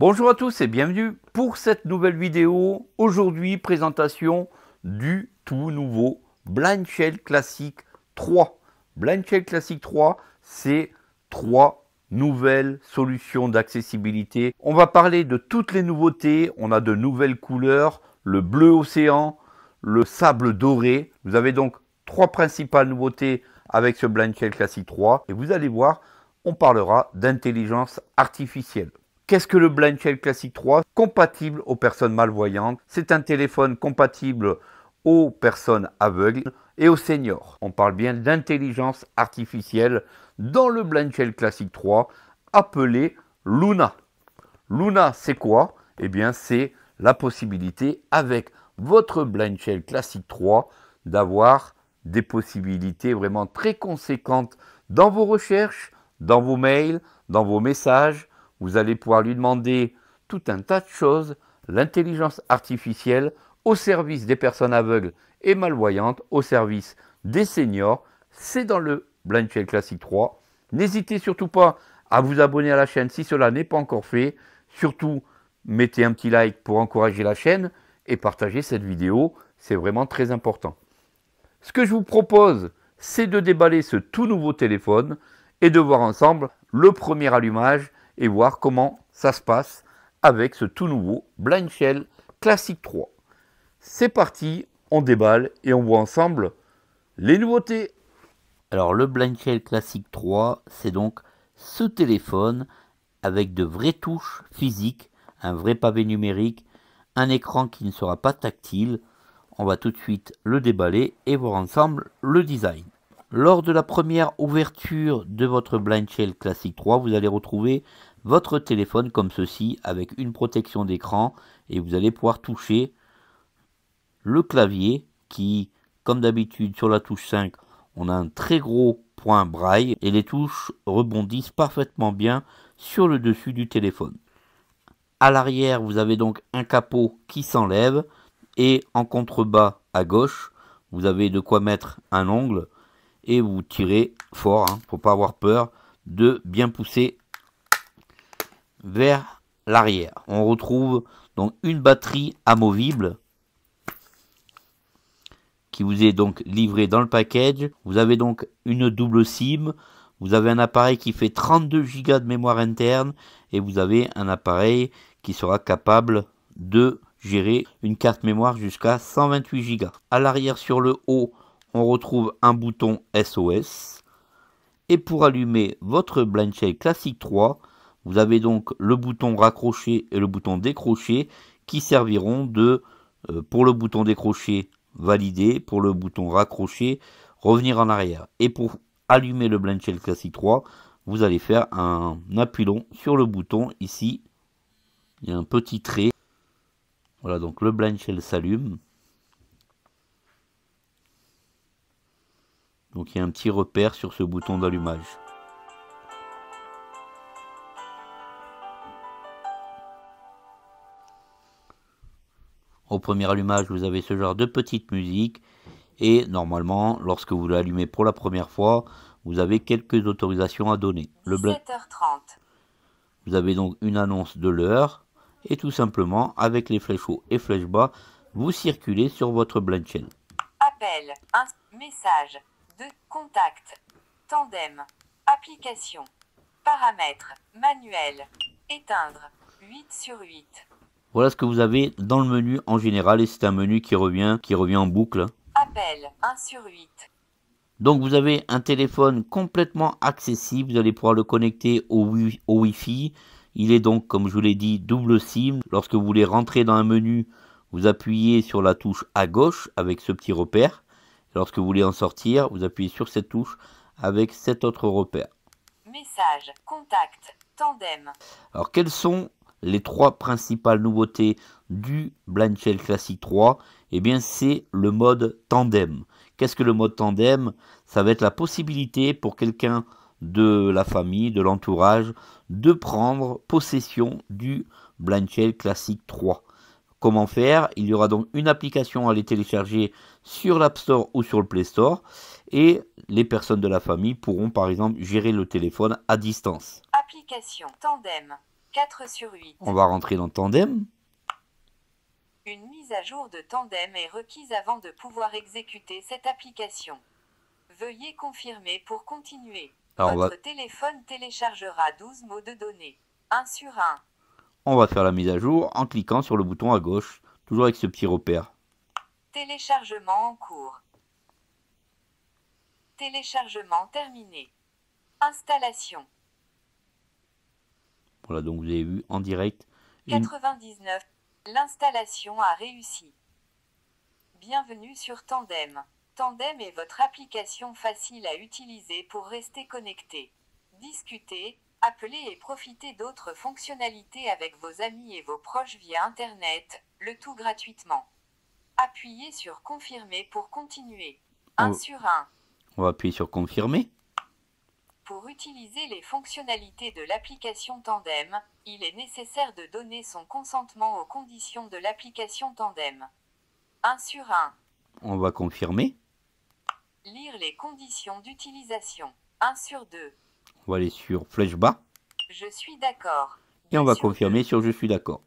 Bonjour à tous et bienvenue pour cette nouvelle vidéo. Aujourd'hui, présentation du tout nouveau Blind Shell Classic 3. Blind Shell Classic 3, c'est 3 nouvelles solutions d'accessibilité. On va parler de toutes les nouveautés. On a de nouvelles couleurs, le bleu océan, le sable doré. Vous avez donc 3 principales nouveautés avec ce Blind Shell Classic 3. Et vous allez voir, on parlera d'intelligence artificielle. Qu'est-ce que le Blind Shell Classic 3? Compatible aux personnes malvoyantes. C'est un téléphone compatible aux personnes aveugles et aux seniors. On parle bien d'intelligence artificielle dans le Blind Shell Classic 3 appelé Luna. Luna, c'est quoi? Eh bien, c'est la possibilité avec votre Blind Shell Classic 3 d'avoir des possibilités vraiment très conséquentes dans vos recherches, dans vos mails, dans vos messages. Vous allez pouvoir lui demander tout un tas de choses, l'intelligence artificielle au service des personnes aveugles et malvoyantes, au service des seniors. C'est dans le Blind Shell Classic 3. N'hésitez surtout pas à vous abonner à la chaîne si cela n'est pas encore fait. Surtout, mettez un petit like pour encourager la chaîne et partagez cette vidéo. C'est vraiment très important. Ce que je vous propose, c'est de déballer ce tout nouveau téléphone et de voir ensemble le premier allumage et voir comment ça se passe avec ce tout nouveau Blind Shell Classic 3. C'est parti, on déballe et on voit ensemble les nouveautés. Alors le Blind Shell Classic 3, c'est donc ce téléphone avec de vraies touches physiques, un vrai pavé numérique, un écran qui ne sera pas tactile. On va tout de suite le déballer et voir ensemble le design. Lors de la première ouverture de votre Blind Shell Classic 3, vous allez retrouver votre téléphone comme ceci avec une protection d'écran et vous allez pouvoir toucher le clavier qui, comme d'habitude sur la touche 5, on a un très gros point braille et les touches rebondissent parfaitement bien sur le dessus du téléphone. À l'arrière, vous avez donc un capot qui s'enlève et en contrebas à gauche, vous avez de quoi mettre un ongle et vous tirez fort, faut pas avoir peur de bien pousser vers l'arrière. On retrouve donc une batterie amovible qui vous est donc livrée dans le package. Vous avez donc une double SIM, vous avez un appareil qui fait 32 Go de mémoire interne et vous avez un appareil qui sera capable de gérer une carte mémoire jusqu'à 128 Go. À l'arrière sur le haut, on retrouve un bouton SOS. Et pour allumer votre Blind Shell Classic 3, vous avez donc le bouton raccrocher et le bouton décrocher qui serviront de, pour le bouton décrocher, valider, pour le bouton raccrocher, revenir en arrière. Et pour allumer le Blind Shell Classic 3, vous allez faire un appui long sur le bouton ici. Il y a un petit trait. Voilà, donc le Blind Shell s'allume. Donc il y a un petit repère sur ce bouton d'allumage. Au premier allumage, vous avez ce genre de petite musique. Et normalement, lorsque vous l'allumez pour la première fois, vous avez quelques autorisations à donner. 17h30. Vous avez donc une annonce de l'heure. Et tout simplement, avec les flèches haut et flèches bas, vous circulez sur votre Blind Shell. Appel. Message. Contact. Tandem. Application. Paramètres. Manuel. Éteindre. 8/8. Voilà ce que vous avez dans le menu en général. Et c'est un menu qui revient en boucle. Appel. 1/8. Donc vous avez un téléphone complètement accessible. Vous allez pouvoir le connecter au Wi-Fi. Il est donc, comme je vous l'ai dit, double SIM. Lorsque vous voulez rentrer dans un menu, vous appuyez sur la touche à gauche avec ce petit repère. Lorsque vous voulez en sortir, vous appuyez sur cette touche avec cet autre repère. Message. Contact. Tandem. Alors quelles sont les 3 principales nouveautés du Blind Shell Classic 3? Eh bien c'est le mode tandem. Qu'est-ce que le mode tandem? Ça va être la possibilité pour quelqu'un de la famille, de l'entourage, de prendre possession du Blind Shell Classic 3. Comment faire? Il y aura donc une application à aller télécharger sur l'App Store ou sur le Play Store et les personnes de la famille pourront par exemple gérer le téléphone à distance. Application. Tandem. 4/8. On va rentrer dans Tandem. Une mise à jour de Tandem est requise avant de pouvoir exécuter cette application. Veuillez confirmer pour continuer. Alors Votre téléphone téléchargera 12 mots de données. 1 sur 1. on va faire la mise à jour en cliquant sur le bouton à gauche, toujours avec ce petit repère. Téléchargement en cours. Téléchargement terminé. Installation. Voilà, donc vous avez vu en direct. Une... 99. L'installation a réussi. Bienvenue sur Tandem. Tandem est votre application facile à utiliser pour rester connecté. Discuter, appeler et profiter d'autres fonctionnalités avec vos amis et vos proches via Internet, le tout gratuitement. Appuyez sur Confirmer pour continuer. 1 sur 1. On va appuyer sur Confirmer. Pour utiliser les fonctionnalités de l'application Tandem, il est nécessaire de donner son consentement aux conditions de l'application Tandem. 1 sur 1. On va confirmer. Lire les conditions d'utilisation. 1 sur 2. On va aller sur flèche bas. Je suis d'accord. Et on 2 va sur confirmer 2. sur Je suis d'accord.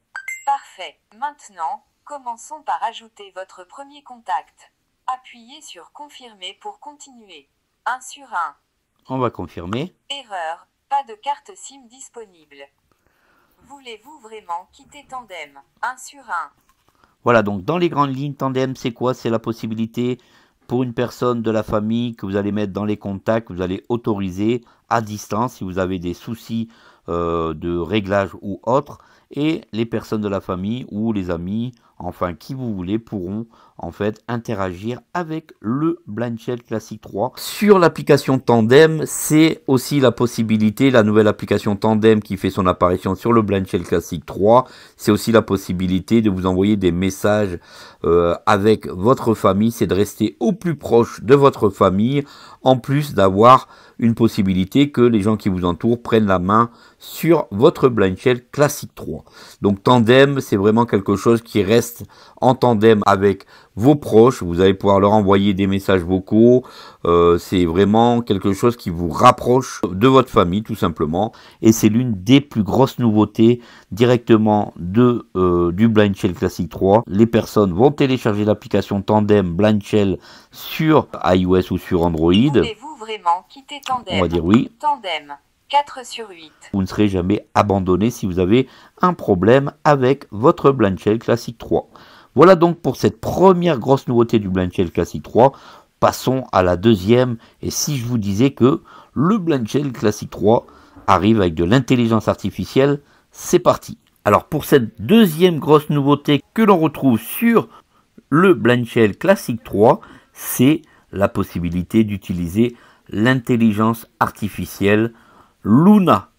Parfait. Maintenant, commençons par ajouter votre premier contact. Appuyez sur Confirmer pour continuer. 1 sur 1. On va confirmer. Erreur. Pas de carte SIM disponible. Voulez-vous vraiment quitter Tandem? 1 sur 1. Voilà, donc dans les grandes lignes, Tandem, c'est quoi? C'est la possibilité pour une personne de la famille que vous allez mettre dans les contacts, que vous allez autoriser à distance si vous avez des soucis de réglage ou autre. Et les personnes de la famille ou les amis, enfin qui vous voulez, pourront en fait interagir avec le Blind Shell Classic 3. Sur l'application Tandem, c'est aussi la possibilité, la nouvelle application Tandem qui fait son apparition sur le Blind Shell Classic 3, c'est aussi la possibilité de vous envoyer des messages avec votre famille, c'est de rester au plus proche de votre famille, en plus d'avoir une possibilité que les gens qui vous entourent prennent la main sur votre Blind Shell Classic 3. Donc Tandem, c'est vraiment quelque chose qui reste en tandem avec vos proches. Vous allez pouvoir leur envoyer des messages vocaux. C'est vraiment quelque chose qui vous rapproche de votre famille tout simplement. Et c'est l'une des plus grosses nouveautés directement du Blind Shell Classic 3. Les personnes vont télécharger l'application Tandem Blind Shell sur iOS ou sur Android. Voulez-vous vraiment quitter Tandem? On va dire oui. Tandem. 4 sur 8. Vous ne serez jamais abandonné si vous avez un problème avec votre Blind Shell Classic 3. Voilà donc pour cette première grosse nouveauté du Blind Shell Classic 3. Passons à la deuxième. Et si je vous disais que le Blind Shell Classic 3 arrive avec de l'intelligence artificielle, c'est parti. Alors pour cette deuxième grosse nouveauté que l'on retrouve sur le Blind Shell Classic 3, c'est la possibilité d'utiliser l'intelligence artificielle Luna.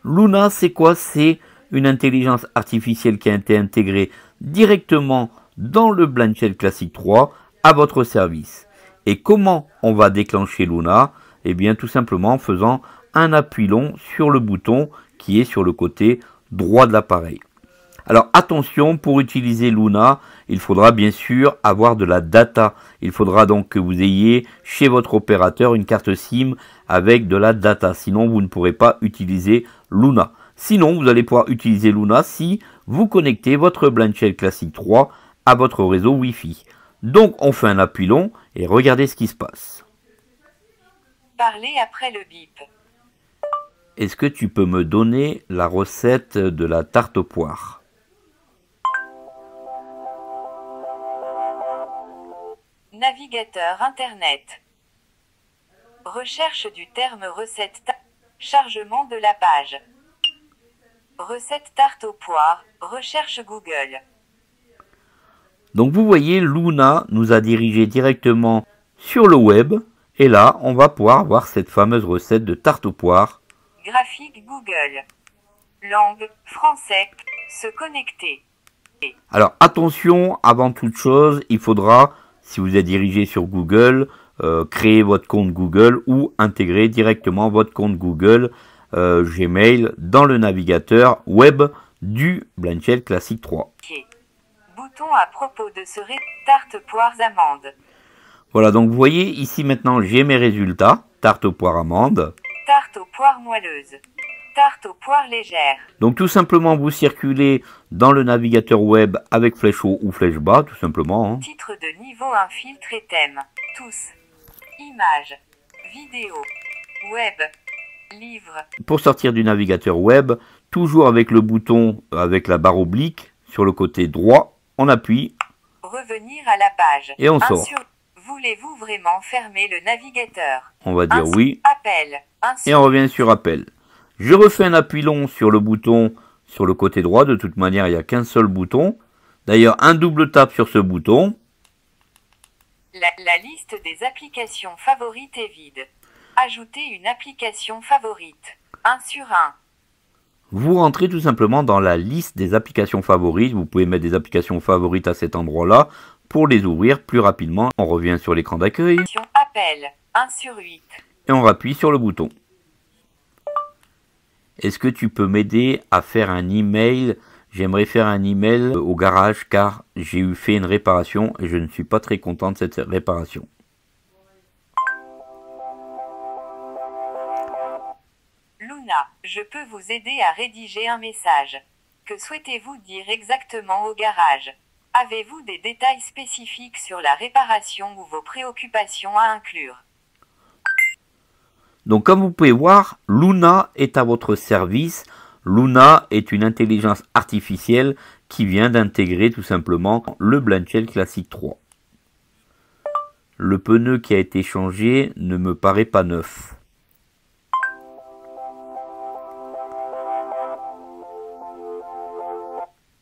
Luna, c'est quoi? C'est une intelligence artificielle qui a été intégrée directement dans le Blind Shell Classic 3 à votre service. Et comment on va déclencher Luna? Eh bien, tout simplement en faisant un appui long sur le bouton qui est sur le côté droit de l'appareil. Alors attention, pour utiliser Luna, il faudra bien sûr avoir de la data. Il faudra donc que vous ayez chez votre opérateur une carte SIM avec de la data. Sinon, vous ne pourrez pas utiliser Luna. Sinon, vous allez pouvoir utiliser Luna si vous connectez votre Blind Shell Classic 3 à votre réseau Wi-Fi. Donc, on fait un appui long et regardez ce qui se passe. Parlez après le bip. Est-ce que tu peux me donner la recette de la tarte aux poires ? Navigateur Internet. Recherche du terme recette. Chargement de la page. Recette tarte aux poires. Recherche Google. Donc vous voyez, Luna nous a dirigé directement sur le web. Et là, on va pouvoir voir cette fameuse recette de tarte aux poires. Graphique Google. Langue, français. Se connecter. Alors attention, avant toute chose, il faudra, si vous êtes dirigé sur Google, créer votre compte Google ou intégrer directement votre compte Google Gmail dans le navigateur web du Blind Shell Classic 3. Bouton à propos de ce tarte poires amandes. Voilà, donc vous voyez ici maintenant j'ai mes résultats, tarte aux poires amandes. Tarte aux poires moelleuses. Tarte aux poires légères. Donc tout simplement, vous circulez dans le navigateur web avec flèche haut ou flèche bas, tout simplement. Hein. Titre de niveau, un filtre et thème. Tous. Images. Vidéos. Web. Livres. Pour sortir du navigateur web, toujours avec le bouton avec la barre oblique sur le côté droit, on appuie. Revenir à la page. Et on sort. Voulez-vous vraiment fermer le navigateur? On va dire oui. Appel. Et on revient sur appel. Je refais un appui long sur le bouton sur le côté droit. De toute manière, il n'y a qu'un seul bouton. D'ailleurs, un double tap sur ce bouton. La liste des applications favorites est vide. Ajoutez une application favorite. 1 sur 1. Vous rentrez tout simplement dans la liste des applications favorites. Vous pouvez mettre des applications favorites à cet endroit-là pour les ouvrir plus rapidement. On revient sur l'écran d'accueil. Appel. 1 sur 8. Et on appuie sur le bouton. Est-ce que tu peux m'aider à faire un email? J'aimerais faire un email au garage car j'ai fait une réparation et je ne suis pas très content de cette réparation. Luna, je peux vous aider à rédiger un message. Que souhaitez-vous dire exactement au garage? Avez-vous des détails spécifiques sur la réparation ou vos préoccupations à inclure? Donc comme vous pouvez voir, Luna est à votre service. Luna est une intelligence artificielle qui vient d'intégrer tout simplement le Blindshell Classic 3. Le pneu qui a été changé ne me paraît pas neuf.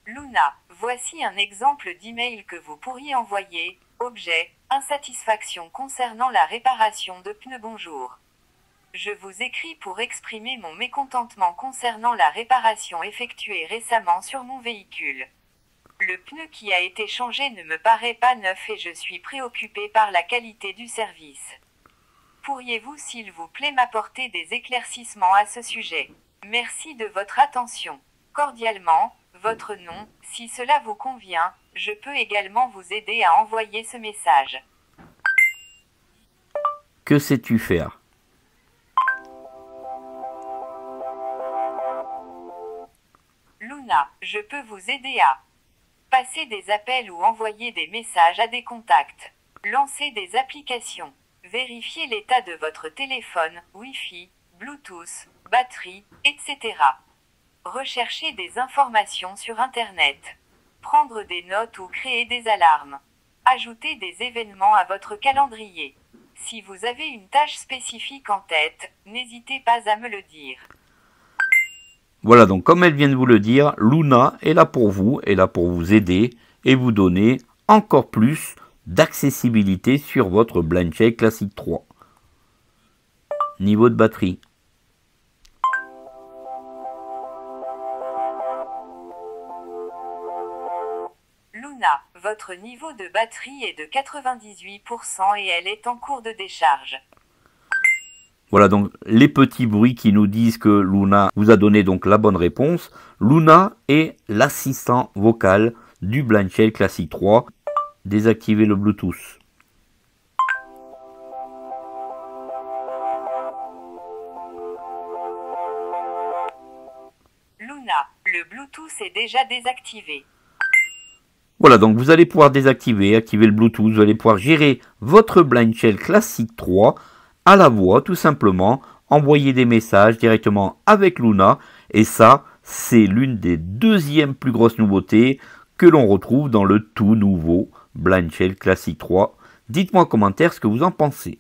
Luna, voici un exemple d'email que vous pourriez envoyer. Objet, insatisfaction concernant la réparation de pneus. Bonjour. Je vous écris pour exprimer mon mécontentement concernant la réparation effectuée récemment sur mon véhicule. Le pneu qui a été changé ne me paraît pas neuf et je suis préoccupé par la qualité du service. Pourriez-vous s'il vous plaît m'apporter des éclaircissements à ce sujet? Merci de votre attention. Cordialement, votre nom. Si cela vous convient, je peux également vous aider à envoyer ce message. Que sais-tu faire? Luna, je peux vous aider à passer des appels ou envoyer des messages à des contacts, lancer des applications, vérifier l'état de votre téléphone, Wi-Fi, Bluetooth, batterie, etc. Rechercher des informations sur Internet, prendre des notes ou créer des alarmes, ajouter des événements à votre calendrier. Si vous avez une tâche spécifique en tête, n'hésitez pas à me le dire. Voilà, donc comme elle vient de vous le dire, Luna est là pour vous aider et vous donner encore plus d'accessibilité sur votre Blindshell Classic 3. Niveau de batterie. Luna, votre niveau de batterie est de 98% et elle est en cours de décharge. Voilà donc les petits bruits qui nous disent que Luna vous a donné donc la bonne réponse. Luna est l'assistant vocal du Blindshell Classic 3. Désactivez le Bluetooth. Luna, le Bluetooth est déjà désactivé. Voilà, donc vous allez pouvoir désactiver, activer le Bluetooth. Vous allez pouvoir gérer votre Blindshell Classic 3 à la voix, tout simplement, envoyer des messages directement avec Luna. Et ça, c'est l'une des deuxièmes plus grosses nouveautés que l'on retrouve dans le tout nouveau Blindshell Classic 3. Dites-moi en commentaire ce que vous en pensez.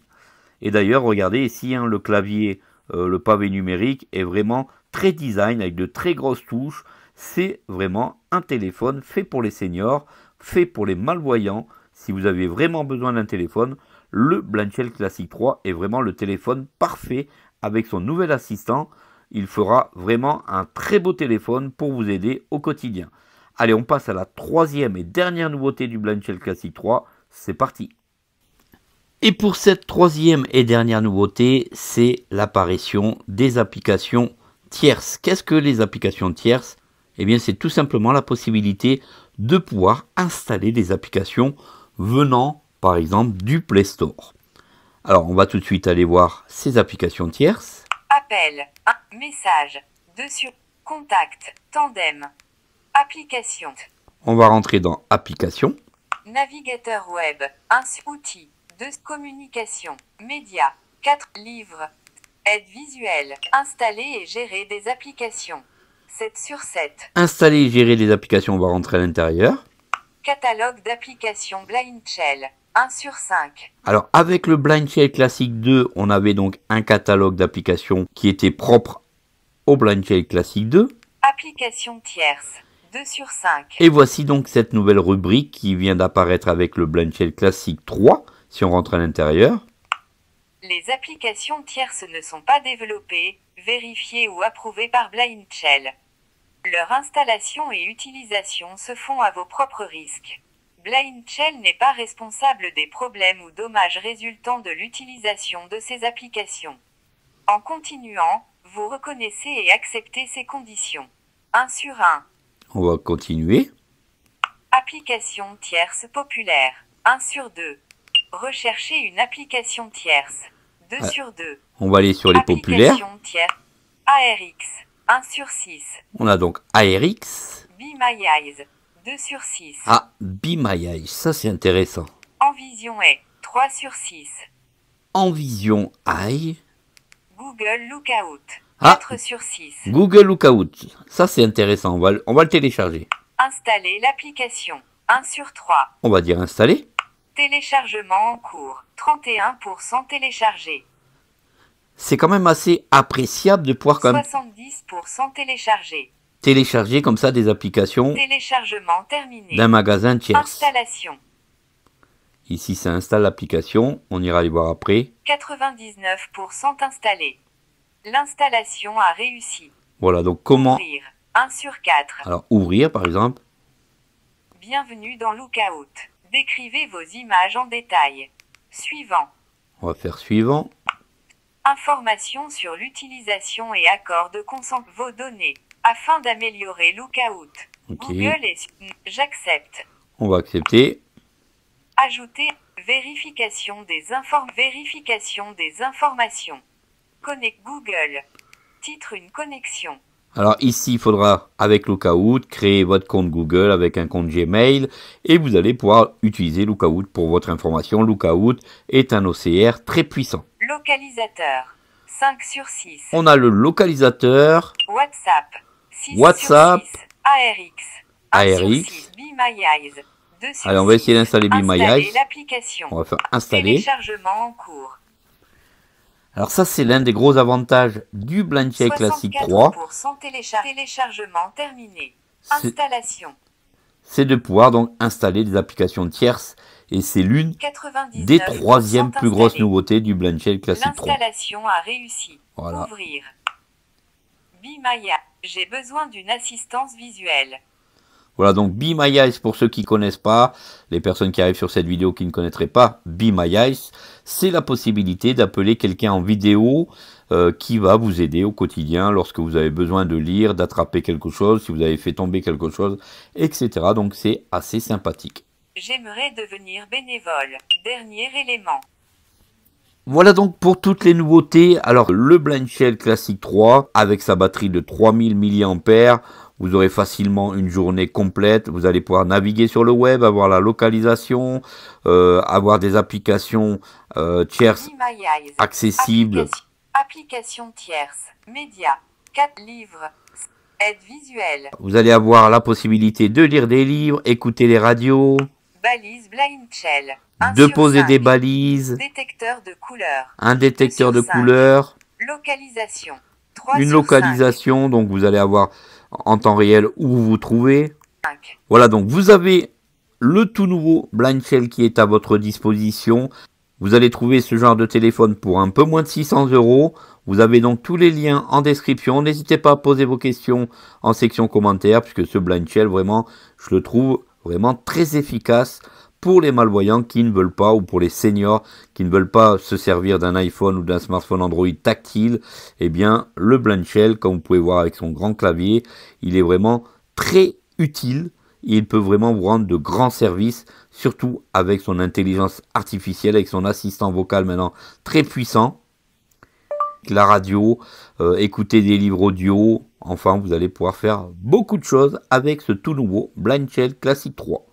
Et d'ailleurs, regardez ici, hein, le clavier, le pavé numérique est vraiment très design, avec de très grosses touches. C'est vraiment un téléphone fait pour les seniors, fait pour les malvoyants. Si vous avez vraiment besoin d'un téléphone, le Blindshell Classic 3 est vraiment le téléphone parfait avec son nouvel assistant. Il fera vraiment un très beau téléphone pour vous aider au quotidien. Allez, on passe à la troisième et dernière nouveauté du Blindshell Classic 3. C'est parti. Et pour cette troisième et dernière nouveauté, c'est l'apparition des applications tierces. Qu'est-ce que les applications tierces? Eh bien, c'est tout simplement la possibilité de pouvoir installer des applications venant par exemple du Play Store. Alors on va tout de suite aller voir ces applications tierces. Appel, message, Dessus. Contact. Tandem. Application. On va rentrer dans Application. Navigateur web. 1 outil. 2 communication. Médias. 4 livres. Aide visuelle. Installer et gérer des applications. 7 sur 7. Installer et gérer les applications, on va rentrer à l'intérieur. Catalogue d'applications Blind Shell. 1 sur 5. Alors avec le Blind Shell Classic 2, on avait donc un catalogue d'applications qui était propre au Blind Shell Classic 2. Applications tierces. 2 sur 5. Et voici donc cette nouvelle rubrique qui vient d'apparaître avec le Blind Shell Classic 3, si on rentre à l'intérieur. Les applications tierces ne sont pas développées, vérifiées ou approuvées par Blind Shell. Leur installation et utilisation se font à vos propres risques. Blind Shell n'est pas responsable des problèmes ou dommages résultant de l'utilisation de ces applications. En continuant, vous reconnaissez et acceptez ces conditions. 1 sur 1. On va continuer. Application tierce populaire. 1 sur 2. Recherchez une application tierce. 2 sur 2. On va aller sur les populaires. Application tierce. ARX. 1 sur 6. On a donc ARX. Be My Eyes. 2 sur 6. Ah, Be My Eyes, ça c'est intéressant. Envision est 3 sur 6. Envision Eye. Google Lookout. Ah. 4 sur 6. Google Lookout, ça c'est intéressant, on va le télécharger. Installer l'application. 1 sur 3. On va dire installer. Téléchargement en cours. 31% téléchargé. C'est quand même assez appréciable de pouvoir quand même 70% téléchargé. télécharger comme ça des applications Téléchargement terminé. d'un magasin tiers. Installation. Ici ça installe l'application, on ira les voir après. 99% installé. L'installation a réussi. Voilà, donc comment... Ouvrir. 1 sur 4. Alors ouvrir par exemple. Bienvenue dans Lookout. Décrivez vos images en détail. Suivant. On va faire suivant. Informations sur l'utilisation et accord de consentement vos données. Afin d'améliorer Lookout. Ok. Google et... J'accepte. On va accepter. Ajouter. Vérification des informations. Connect Google. Titre une connexion. Alors ici, il faudra, avec Lookout, créer votre compte Google avec un compte Gmail et vous allez pouvoir utiliser Lookout pour votre information. Lookout est un OCR très puissant. Localisateur. 5 sur 6. On a le localisateur, WhatsApp. 6 WhatsApp. sur 6. ARX. 1 sur ARX. 6. Be My Eyes. 2 sur Allez, on va essayer 6. d'installer Be My Installer Eyes. l'application. On va faire installer. Téléchargement en cours. Alors ça, c'est l'un des gros avantages du Blind Shell Classic 3. 64% téléchargement terminé. C'est- Installation. C'est de pouvoir donc installer des applications tierces et c'est l'une 99% des troisièmes plus grosses installé. nouveautés du Blind Shell Classic 3. L'installation a réussi. Voilà. Ouvrir. Be My Eyes. J'ai besoin d'une assistance visuelle. Voilà, donc Be My Eyes, pour ceux qui ne connaissent pas, les personnes qui arrivent sur cette vidéo qui ne connaîtraient pas Be My Eyes, c'est la possibilité d'appeler quelqu'un en vidéo qui va vous aider au quotidien lorsque vous avez besoin de lire, d'attraper quelque chose, si vous avez fait tomber quelque chose, etc. Donc c'est assez sympathique. J'aimerais devenir bénévole. Dernier élément. Voilà donc pour toutes les nouveautés. Alors le Blind Shell Classic 3 avec sa batterie de 3000 mAh, vous aurez facilement une journée complète. Vous allez pouvoir naviguer sur le web, avoir la localisation, avoir des applications tierces Be My Eyes. accessibles. Application tierce. Médias. 4 livres. Aide visuelle. Vous allez avoir la possibilité de lire des livres, écouter les radios, Balise Blind Shell. 1 de sur poser 5. des balises, Détecteur de couleurs. un détecteur 2 de sur 5. couleurs, Localisation. 3 une sur localisation, donc vous allez avoir en temps réel où vous vous trouvez. 5. Voilà, donc vous avez le tout nouveau Blind Shell qui est à votre disposition. Vous allez trouver ce genre de téléphone pour un peu moins de 600 €. Vous avez donc tous les liens en description. N'hésitez pas à poser vos questions en section commentaires, puisque ce Blind Shell, vraiment, je le trouve vraiment très efficace pour les malvoyants qui ne veulent pas, ou pour les seniors qui ne veulent pas se servir d'un iPhone ou d'un smartphone Android tactile. Eh bien, le Blind Shell, comme vous pouvez voir avec son grand clavier, il est vraiment très utile. Il peut vraiment vous rendre de grands services, surtout avec son intelligence artificielle, avec son assistant vocal maintenant très puissant. la radio, écouter des livres audio. Enfin, vous allez pouvoir faire beaucoup de choses avec ce tout nouveau Blind Shell Classic 3.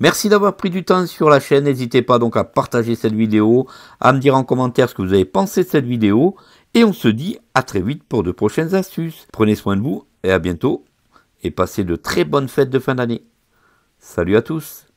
Merci d'avoir pris du temps sur la chaîne. N'hésitez pas donc à partager cette vidéo, à me dire en commentaire ce que vous avez pensé de cette vidéo. Et on se dit à très vite pour de prochaines astuces. Prenez soin de vous et à bientôt. Et passez de très bonnes fêtes de fin d'année. Salut à tous!